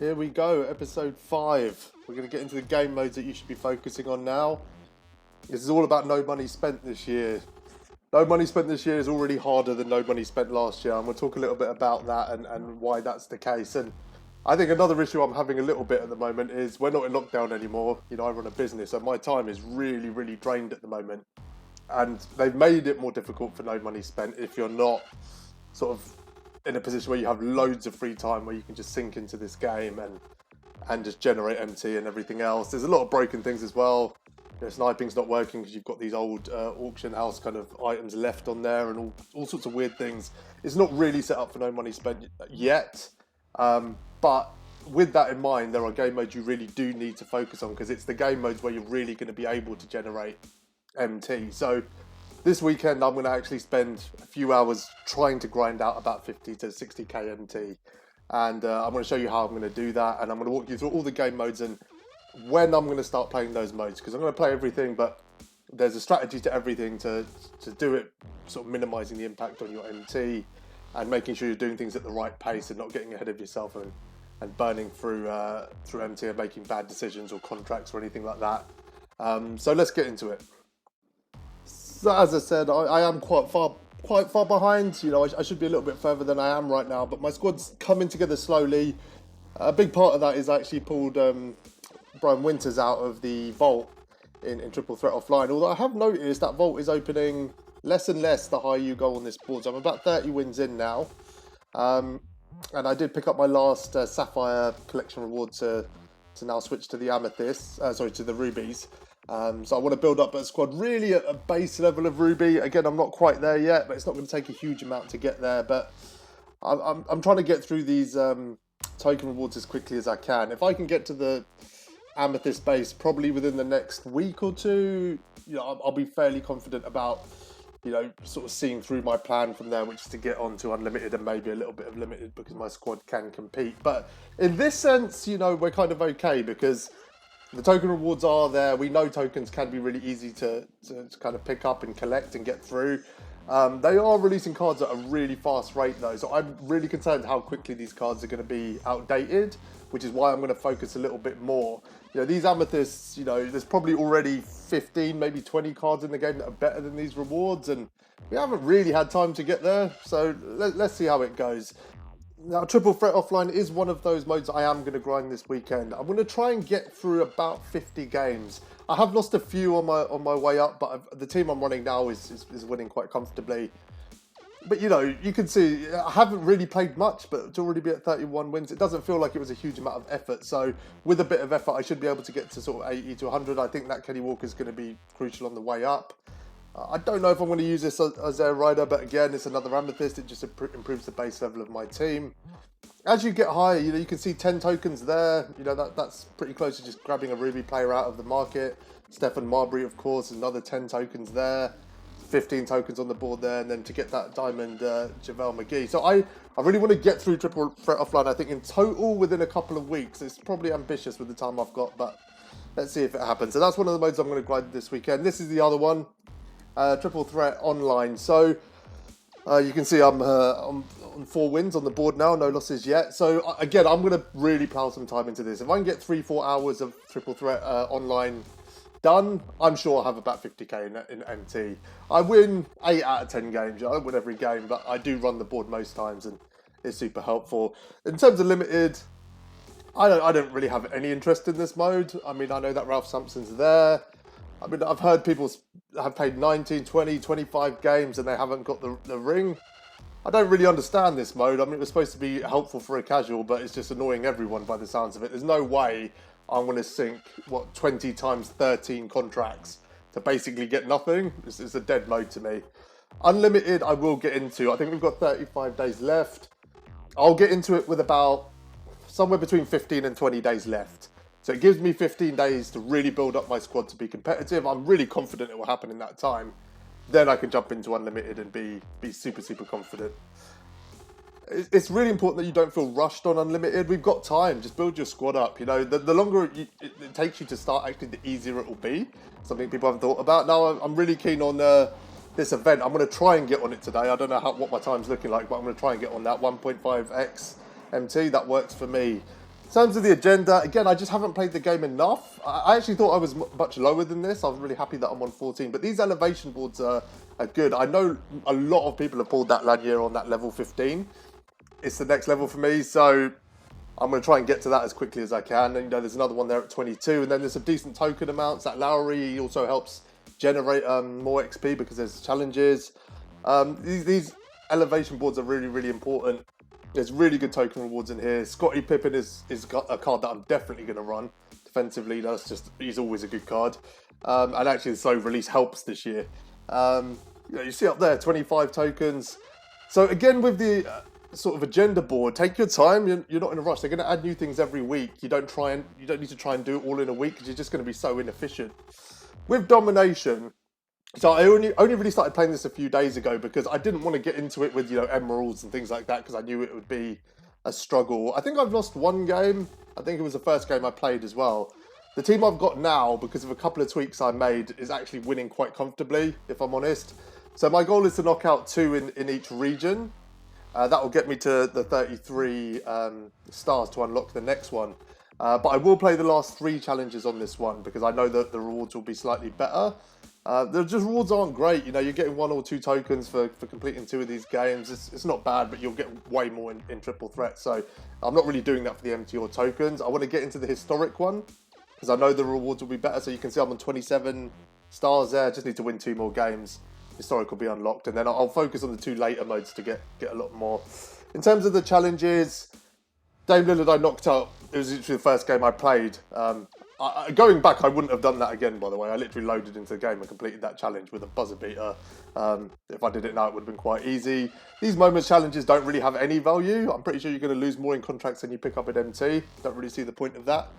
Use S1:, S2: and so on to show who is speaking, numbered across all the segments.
S1: Here we go, episode 5. We're going to get into the game modes that you should be focusing on now. This is all about no money spent this year. No money spent this year is already harder than no money spent last year, and we'll talk a little bit about that and why that's the case. And I think another issue I'm having a little bit at the moment is we're not in lockdown anymore. You know, I run a business, so my time is really, really drained at the moment. And they've made it more difficult for no money spent if you're not sort of in a position where you have loads of free time where you can just sink into this game and just generate MT and everything else. There's a lot of broken things as well. You know, sniping's not working because you've got these old auction house kind of items left on there and all sorts of weird things. It's not really set up for no money spent yet. But with that in mind, there are game modes you really do need to focus on because it's the game modes where you're really going to be able to generate MT. So this weekend, I'm going to actually spend a few hours trying to grind out about 50 to 60k MT. And I'm going to show you how I'm going to do that. And I'm going to walk you through all the game modes and when I'm going to start playing those modes. Because I'm going to play everything, but there's a strategy to everything to do it, sort of minimizing the impact on your MT and making sure you're doing things at the right pace and not getting ahead of yourself and burning through MT and making bad decisions or contracts or anything like that. So let's get into it. So as I said, I am quite far behind. You know, I should be a little bit further than I am right now, but my squad's coming together slowly. A big part of that is I actually pulled Brian Winters out of the vault in Triple Threat Offline. Although I have noticed that vault is opening less and less the higher you go on this board. So I'm about 30 wins in now. And I did pick up my last Sapphire collection reward to now switch to the Amethyst, to the Rubies. So I want to build up a squad really at a base level of Ruby. Again, I'm not quite there yet, but it's not going to take a huge amount to get there. But I'm trying to get through these token rewards as quickly as I can. If I can get to the Amethyst base probably within the next week or two, you know, I'll be fairly confident about, you know, sort of seeing through my plan from there, which is to get on to Unlimited and maybe a little bit of Limited because my squad can compete. But in this sense, you know, we're kind of okay because the token rewards are there. We know tokens can be really easy to kind of pick up and collect and get through. They are releasing cards at a really fast rate though, so I'm really concerned how quickly these cards are going to be outdated, which is why I'm going to focus a little bit more. You know, these Amethysts, you know, there's probably already 15, maybe 20 cards in the game that are better than these rewards, and we haven't really had time to get there, so let's see how it goes. Now, Triple Threat Offline is one of those modes I am going to grind this weekend. I'm going to try and get through about 50 games. I have lost a few on my way up, but the team I'm running now is winning quite comfortably. But, you know, you can see I haven't really played much, but to already be at 31 wins, it doesn't feel like it was a huge amount of effort. So with a bit of effort, I should be able to get to sort of 80 to 100. I think that Kenny Walker is going to be crucial on the way up. I don't know if I'm going to use this as a rider, but again, it's another Amethyst. It just improves the base level of my team. As you get higher, you know, you can see 10 tokens there. You know, that's pretty close to just grabbing a Ruby player out of the market. Stefan Marbury, of course, another 10 tokens there. 15 tokens on the board there, and then to get that diamond JaVale McGee. So I really want to get through Triple Threat Offline, I think, in total within a couple of weeks. It's probably ambitious with the time I've got, but let's see if it happens. So that's one of the modes I'm going to grind this weekend. This is the other one. Triple Threat Online. So you can see I'm on 4 wins on the board now, no losses yet. So again, I'm going to really plow some time into this. If I can get 3-4 hours of Triple Threat Online done, I'm sure I'll have about 50k in MT. I win 8 out of 10 games. I don't win every game, but I do run the board most times and it's super helpful. In terms of Limited, I don't really have any interest in this mode. I mean, I know that Ralph Sampson's there. I mean, I've heard people have played 19, 20, 25 games and they haven't got the ring. I don't really understand this mode. I mean, it was supposed to be helpful for a casual, but it's just annoying everyone by the sounds of it. There's no way I'm going to sink, 20 times 13 contracts to basically get nothing. It's a dead mode to me. Unlimited, I will get into. I think we've got 35 days left. I'll get into it with about somewhere between 15 and 20 days left. So it gives me 15 days to really build up my squad to be competitive. I'm really confident it will happen in that time. Then I can jump into Unlimited and be super, super confident. It's really important that you don't feel rushed on Unlimited. We've got time. Just build your squad up. You know, the longer it takes you to start, actually, the easier it will be. Something people haven't thought about. Now, I'm really keen on this event. I'm going to try and get on it today. I don't know what my time's looking like, but I'm going to try and get on that 1.5x MT. That works for me. terms of the agenda, again, I just haven't played the game enough. I actually thought I was much lower than this. I was really happy that I'm on 14. But these elevation boards are good. I know a lot of people have pulled that Lanier on that level 15. It's the next level for me, so I'm going to try and get to that as quickly as I can. And, there's another one there at 22. And then there's some decent token amounts. That Lowry also helps generate more XP because there's challenges. These elevation boards are really, really important. There's really good token rewards in here. Scottie Pippen is a card that I'm definitely going to run. Defensively, he's always a good card. And actually, the slow release helps this year. You see up there, 25 tokens. So again, with the sort of agenda board, take your time. You're not in a rush. They're going to add new things every week. You don't need to try and do it all in a week because you're just going to be so inefficient. With domination. So I only really started playing this a few days ago because I didn't want to get into it with, emeralds and things like that because I knew it would be a struggle. I think I've lost one game. I think it was the first game I played as well. The team I've got now, because of a couple of tweaks I made, is actually winning quite comfortably, if I'm honest. So my goal is to knock out 2 in each region. That will get me to the 33 stars to unlock the next one. But I will play the last 3 challenges on this one because I know that the rewards will be slightly better. The rewards aren't great. You're getting 1 or 2 tokens for completing 2 of these games. It's not bad, but you'll get way more in triple threat. So I'm not really doing that for the MT or tokens. I want to get into the historic one because I know the rewards will be better. So you can see I'm on 27 stars there. I just need to win 2 more games. Historic will be unlocked, and then I'll focus on the 2 later modes to get a lot more. In terms of the challenges, Dame Lillard I knocked out. It was literally the first game I played. Going back, I wouldn't have done that again, by the way. I literally loaded into the game and completed that challenge with a buzzer beater. If I did it now, it would have been quite easy. These moments challenges don't really have any value. I'm pretty sure you're going to lose more in contracts than you pick up at MT. Don't really see the point of that.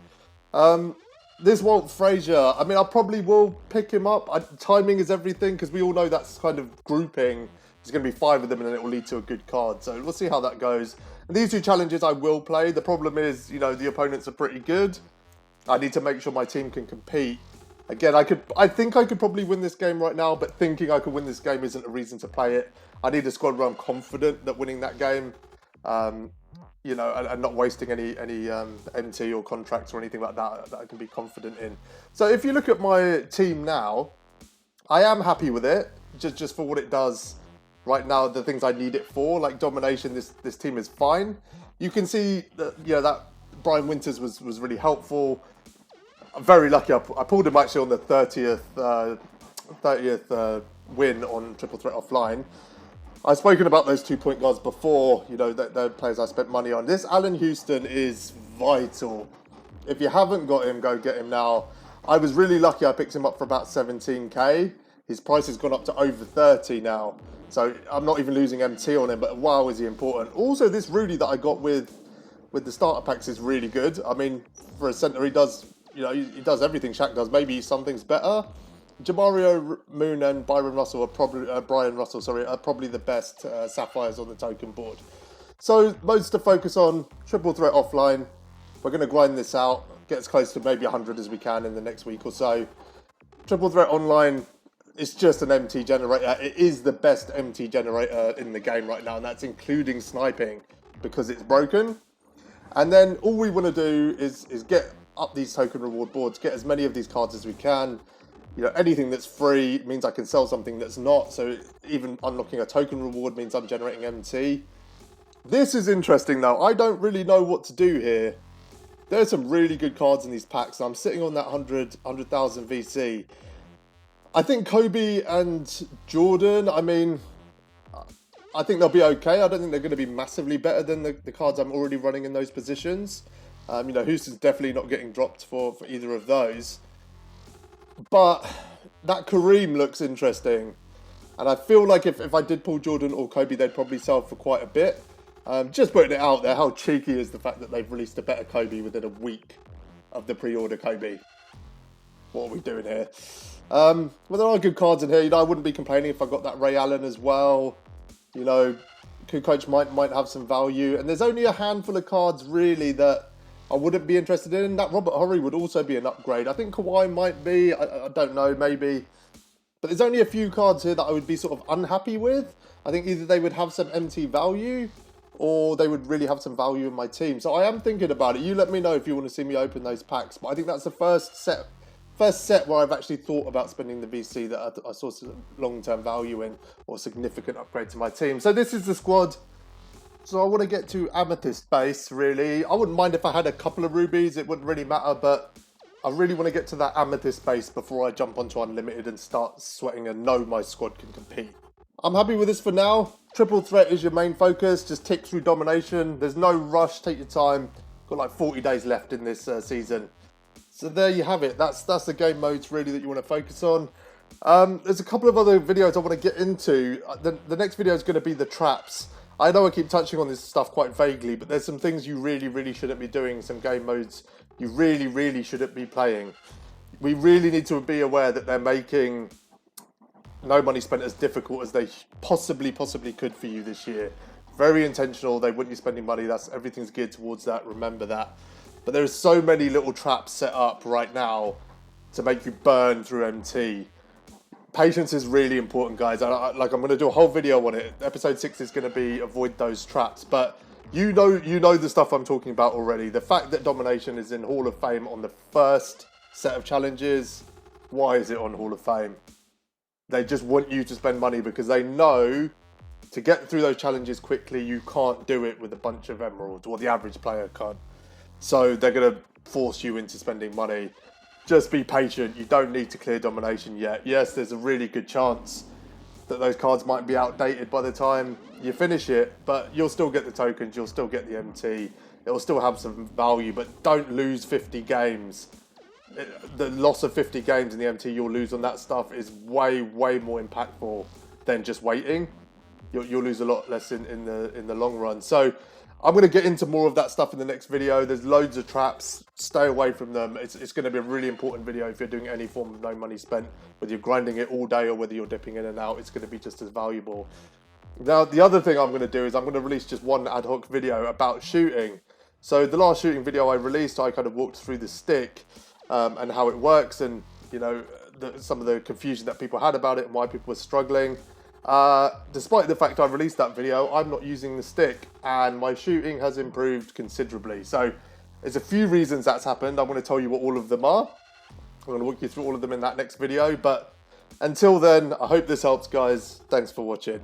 S1: This Walt Frazier, I probably will pick him up. Timing is everything, because we all know that's kind of grouping. There's going to be 5 of them, and then it will lead to a good card. So we'll see how that goes. And these 2 challenges I will play. The problem is, the opponents are pretty good. I need to make sure my team can compete. Again, I think I could probably win this game right now, but thinking I could win this game isn't a reason to play it. I need a squad where I'm confident that winning that game, and not wasting any MT or contracts or anything like that I can be confident in. So if you look at my team now, I am happy with it, just for what it does right now, the things I need it for, like domination, this team is fine. You can see that, that Brian Winters was really helpful. I'm very lucky. I pulled him actually on the 30th win on Triple Threat Offline. I've spoken about those 2 point guards before. They're players I spent money on. This Allen Houston is vital. If you haven't got him, go get him now. I was really lucky. I picked him up for about 17k. His price has gone up to over 30 now. So I'm not even losing MT on him, but wow, is he important. Also, this Rudy that I got with the starter packs is really good. For a centre, he does everything Shaq does. Maybe some things better. Jamario Moon and Brian Russell are probably the best sapphires on the token board. So modes to focus on: Triple Threat Offline. We're going to grind this out, get as close to maybe 100 as we can in the next week or so. Triple Threat Online, it's just an MT generator. It is the best MT generator in the game right now, and that's including sniping because it's broken. And then all we want to do is get up these token reward boards, get as many of these cards as we can. Anything that's free means I can sell something that's not. So even unlocking a token reward means I'm generating MT. This is interesting though. I don't really know what to do here. There's some really good cards in these packs. I'm sitting on that 100,000 VC. I think Kobe and Jordan, I think they'll be okay. I don't think they're going to be massively better than the cards I'm already running in those positions. Houston's definitely not getting dropped for either of those. But that Kareem looks interesting. And I feel like if I did pull Jordan or Kobe, they'd probably sell for quite a bit. Just putting it out there, how cheeky is the fact that they've released a better Kobe within a week of the pre-order Kobe? What are we doing here? Well, there are good cards in here. I wouldn't be complaining if I got that Ray Allen as well. Kukoc might have some value. And there's only a handful of cards, really, that I wouldn't be interested in. That Robert Horry would also be an upgrade. I think Kawhi might be. I don't know, maybe. But there's only a few cards here that I would be sort of unhappy with. I think either they would have some MT value, or they would really have some value in my team. So I am thinking about it. You let me know if you want to see me open those packs. But I think that's the first set where I've actually thought about spending the VC that I saw some long-term value in, or significant upgrade to my team. So this is the squad. So I want to get to Amethyst base, really. I wouldn't mind if I had a couple of rubies. It wouldn't really matter, but I really want to get to that Amethyst base before I jump onto Unlimited and start sweating and know my squad can compete. I'm happy with this for now. Triple threat is your main focus. Just tick through domination. There's no rush. Take your time. Got like 40 days left in this season. So there you have it. That's the game modes really that you want to focus on. There's a couple of other videos I want to get into. The next video is going to be the traps. I know I keep touching on this stuff quite vaguely, but there's some things you really shouldn't be doing. Some game modes you really shouldn't be playing. We really need to be aware that they're making no money spent as difficult as they possibly could for you this year. Very intentional. They want you spending money. Everything's geared towards that. Remember that. But there's so many little traps set up right now to make you burn through MT. Patience is really important, guys. I'm going to do a whole video on it. Episode 6 is going to be avoid those traps. But you know the stuff I'm talking about already. The fact that domination is in Hall of Fame on the first set of challenges. Why is it on Hall of Fame? They just want you to spend money because they know to get through those challenges quickly, you can't do it with a bunch of emeralds, or the average player can't. So they're going to force you into spending money. Just be patient. You don't need to clear domination yet. Yes, there's a really good chance that those cards might be outdated by the time you finish it, but you'll still get the tokens, you'll still get the MT, it'll still have some value, but don't lose 50 games. The loss of 50 games in the MT you'll lose on that stuff is way more impactful than just waiting. You'll lose a lot less in the long run. So I'm going to get into more of that stuff in the next video. There's loads of traps. Stay away from them. It's going to be a really important video if you're doing any form of no money spent, whether you're grinding it all day or whether you're dipping in and out. It's going to be just as valuable. Now, the other thing I'm going to do is I'm going to release just one ad hoc video about shooting. So the last shooting video I released, I kind of walked through the stick and how it works, and some of the confusion that people had about it and why people were struggling. Despite the fact I released that video, I'm not using the stick and my shooting has improved considerably. So there's a few reasons that's happened. I'm going to tell you what all of them are. I'm going to walk you through all of them in that next video. But until then, I hope this helps, guys. Thanks for watching.